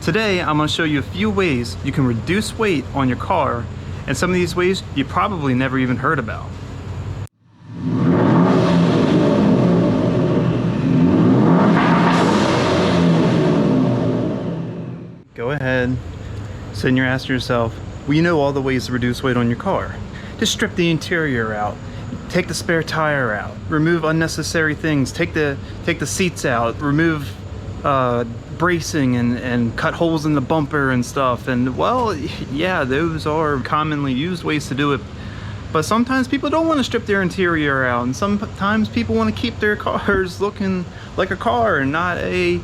Today, I'm going to show you a few ways you can reduce weight on your car, and some of these ways you probably never even heard about. Go ahead, sit in your ass to yourself. We know all the ways to reduce weight on your car. Just strip the interior out, take the spare tire out, remove unnecessary things, take the seats out, remove bracing and cut holes in the bumper and stuff. And well, yeah, those are commonly used ways to do it. But sometimes people don't want to strip their interior out, and sometimes people want to keep their cars looking like a car and not a,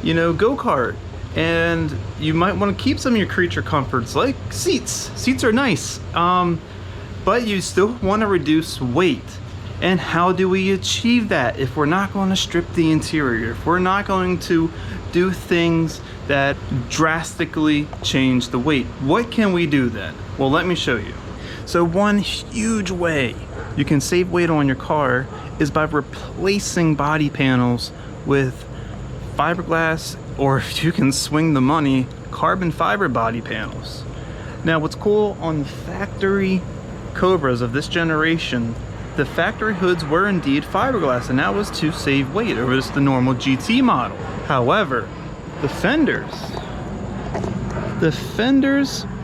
go-kart. And you might want to keep some of your creature comforts like seats. Seats are nice, but you still want to reduce weight. And how do we achieve that if we're not going to strip the interior? If we're not going to do things that drastically change the weight? What can we do then? Well, let me show you. So one huge way you can save weight on your car is by replacing body panels with fiberglass, or if you can swing the money, carbon fiber body panels. Now what's cool on the factory Cobras of this generation, the factory hoods were indeed fiberglass, and that was to save weight over just the normal GT model. However, the fenders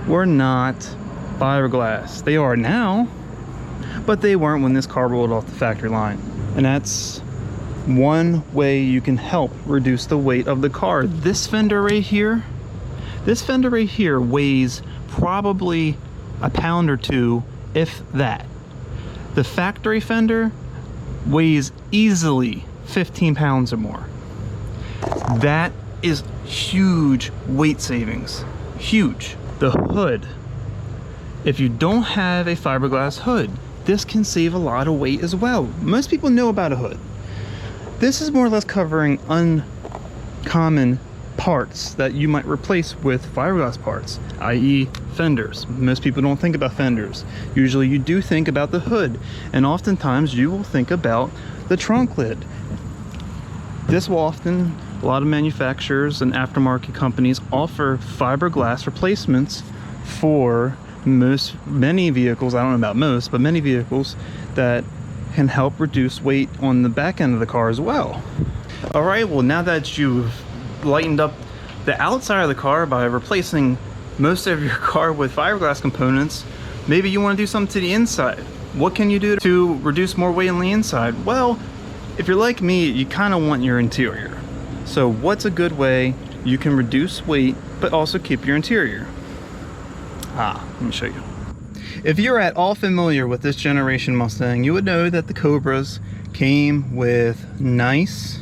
were not fiberglass. They are now, but they weren't when this car rolled off the factory line. And that's one way you can help reduce the weight of the car. This fender right here weighs probably a pound or two, if that. The factory fender weighs easily 15 pounds or more. That is huge weight savings, huge. The hood, if you don't have a fiberglass hood, this can save a lot of weight as well. Most people know about a hood. This is more or less covering uncommon parts that you might replace with fiberglass parts, i.e. fenders. Most people don't think about fenders. Usually you do think about the hood, and oftentimes you will think about the trunk lid. This will often, a lot of manufacturers and aftermarket companies offer fiberglass replacements for many vehicles. I don't know about most, but many vehicles that can help reduce weight on the back end of the car as well. All right, well, now that you've lightened up the outside of the car by replacing most of your car with fiberglass components, maybe you want to do something to the inside. What can you do to reduce more weight on the inside? Well, if you're like me, you kind of want your interior. So what's a good way you can reduce weight but also keep your interior? Let me show you. If you're at all familiar with this generation Mustang, you would know that the Cobras came with nice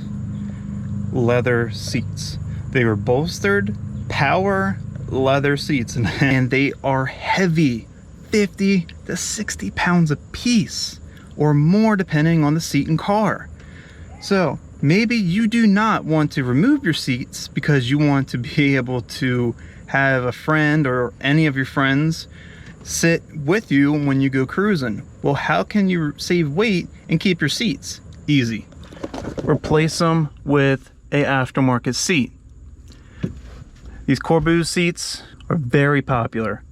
leather seats. They were bolstered power leather seats, and they are heavy, 50 to 60 pounds a piece or more depending on the seat and car. So maybe you do not want to remove your seats because you want to be able to have a friend or any of your friends sit with you when you go cruising. Well, how can you save weight and keep your seats? Easy. Replace them with an aftermarket seat. These Corbeau seats are very popular.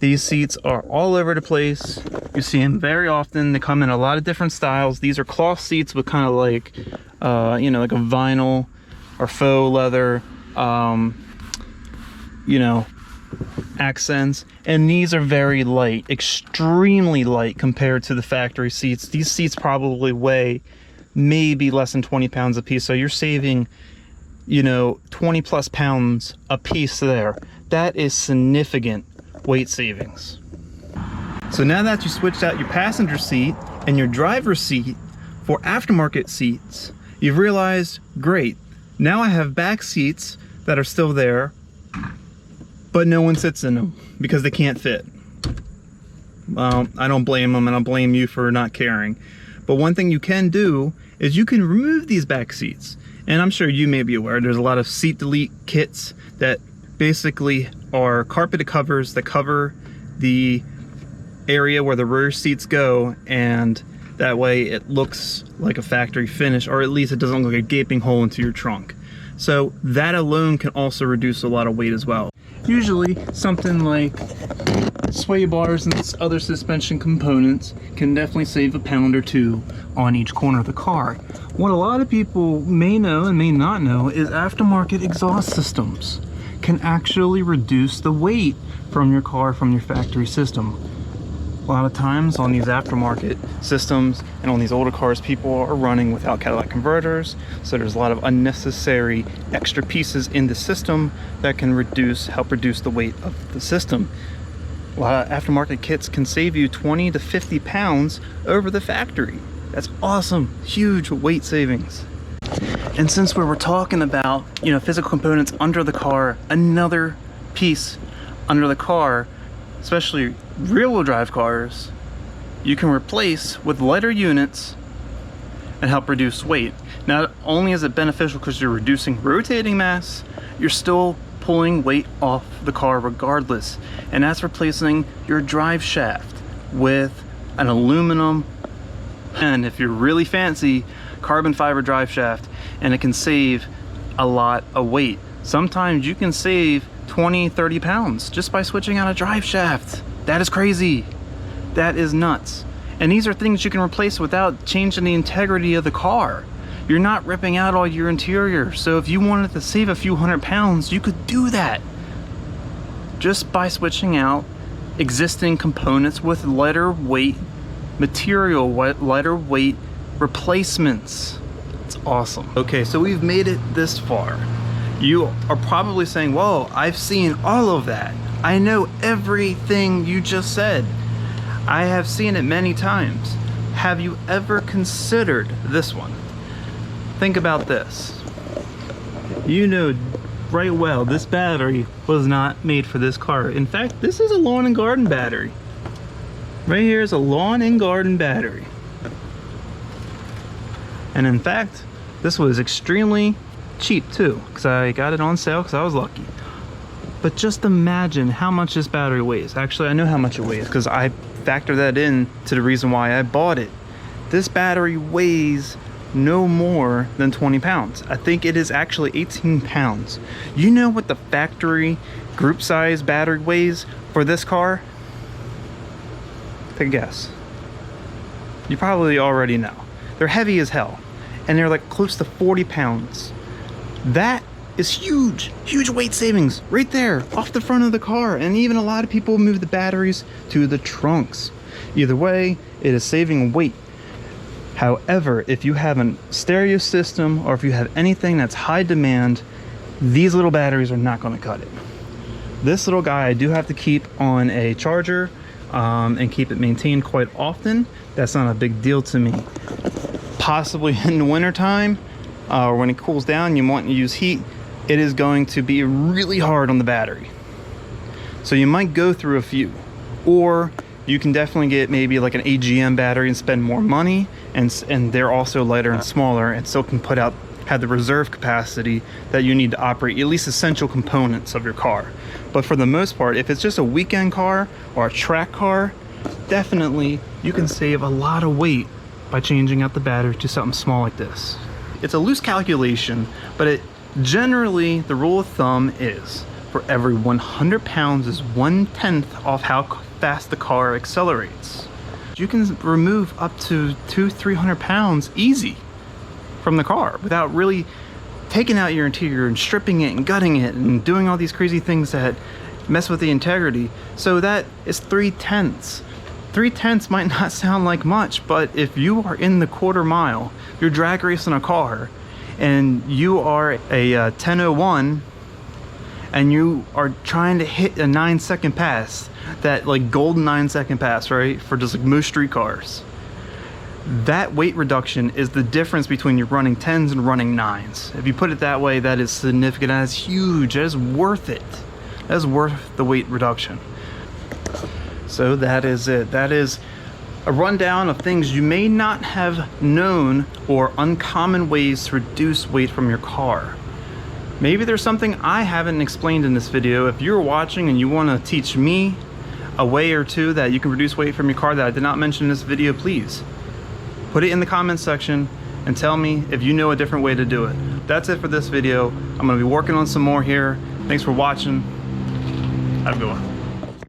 These seats are all over the place. You see them very often. They come in a lot of different styles. These are cloth seats with kind of like, like a vinyl or faux leather, accents. And these are very light, extremely light compared to the factory seats. These seats probably weigh maybe less than 20 pounds a piece. So you're saving, 20 plus pounds a piece there. That is significant weight savings. So now that you switched out your passenger seat and your driver's seat for aftermarket seats, you've realized, great, now I have back seats that are still there, but no one sits in them because they can't fit. Well, I don't blame them, and I blame you for not caring. But one thing you can do is you can remove these back seats. And I'm sure you may be aware, there's a lot of seat delete kits that basically are carpeted covers that cover the area where the rear seats go, and that way it looks like a factory finish, or at least it doesn't look like a gaping hole into your trunk. So that alone can also reduce a lot of weight as well. Usually something like sway bars and other suspension components can definitely save a pound or two on each corner of the car. What a lot of people may know and may not know is aftermarket exhaust systems can actually reduce the weight from your car, from your factory system. A lot of times on these aftermarket systems and on these older cars, people are running without catalytic converters, so there's a lot of unnecessary extra pieces in the system that can help reduce the weight of the system. A lot of aftermarket kits can save you 20 to 50 pounds over the factory. That's awesome, huge weight savings. And since we were talking about, physical components under the car, another piece under the car, especially rear-wheel drive cars, you can replace with lighter units and help reduce weight. Not only is it beneficial because you're reducing rotating mass, you're still pulling weight off the car regardless. And that's replacing your drive shaft with an aluminum, and if you're really fancy, carbon fiber drive shaft, and it can save a lot of weight. Sometimes you can save 20-30 pounds just by switching out a drive shaft. That is crazy. That is nuts. And these are things you can replace without changing the integrity of the car. You're not ripping out all your interior. So if you wanted to save a few hundred pounds, you could do that just by switching out existing components with lighter weight material, lighter weight replacements. It's awesome. Okay, so we've made it this far. You are probably saying, whoa, I've seen all of that. I know everything you just said. I have seen it many times. Have you ever considered this one? Think about this. You know right well this battery was not made for this car. In fact, this is a lawn and garden battery. Right here is a lawn and garden battery. And in fact, this was extremely cheap too, because I got it on sale because I was lucky. But just imagine how much this battery weighs. Actually, I know how much it weighs because I factor that in to the reason why I bought it. This battery weighs no more than 20 pounds. I think it is actually 18 pounds. You know what the factory group size battery weighs for this car? Take a guess. You probably already know. They're heavy as hell, and they're like close to 40 pounds. That is huge weight savings right there off the front of the car. And even a lot of people move the batteries to the trunks. Either way, it is saving weight. However, if you have a stereo system or if you have anything that's high demand, these little batteries are not going to cut it. This little guy I do have to keep on a charger and keep it maintained quite often. That's not a big deal to me. Possibly in the winter time or when it cools down, you want to use heat, it is going to be really hard on the battery. So you might go through a few, or you can definitely get maybe like an AGM battery and spend more money, and they're also lighter and smaller and still can have the reserve capacity that you need to operate at least essential components of your car. But for the most part, if it's just a weekend car or a track car, definitely you can save a lot of weight by changing out the battery to something small like this. It's a loose calculation, but generally the rule of thumb is for every 100 pounds is 1/10 of how fast the car accelerates. You can remove up to 200-300 pounds easy from the car without really taking out your interior and stripping it and gutting it and doing all these crazy things that mess with the integrity. So that is 3/10. 3/10 might not sound like much, but if you are in the quarter mile, you're drag racing a car and you are a 10:01 and you are trying to hit a 9-second pass, that like golden 9-second pass, right? For just like most street cars. That weight reduction is the difference between you running 10s and running 9s. If you put it that way, that is significant. That is huge. That is worth it. That is worth the weight reduction. So that is it. That is a rundown of things you may not have known or uncommon ways to reduce weight from your car. Maybe there's something I haven't explained in this video. If you're watching and you want to teach me a way or two that you can reduce weight from your car that I did not mention in this video, please put it in the comments section and tell me if you know a different way to do it. That's it for this video. I'm gonna be working on some more here. Thanks for watching. Have a good one.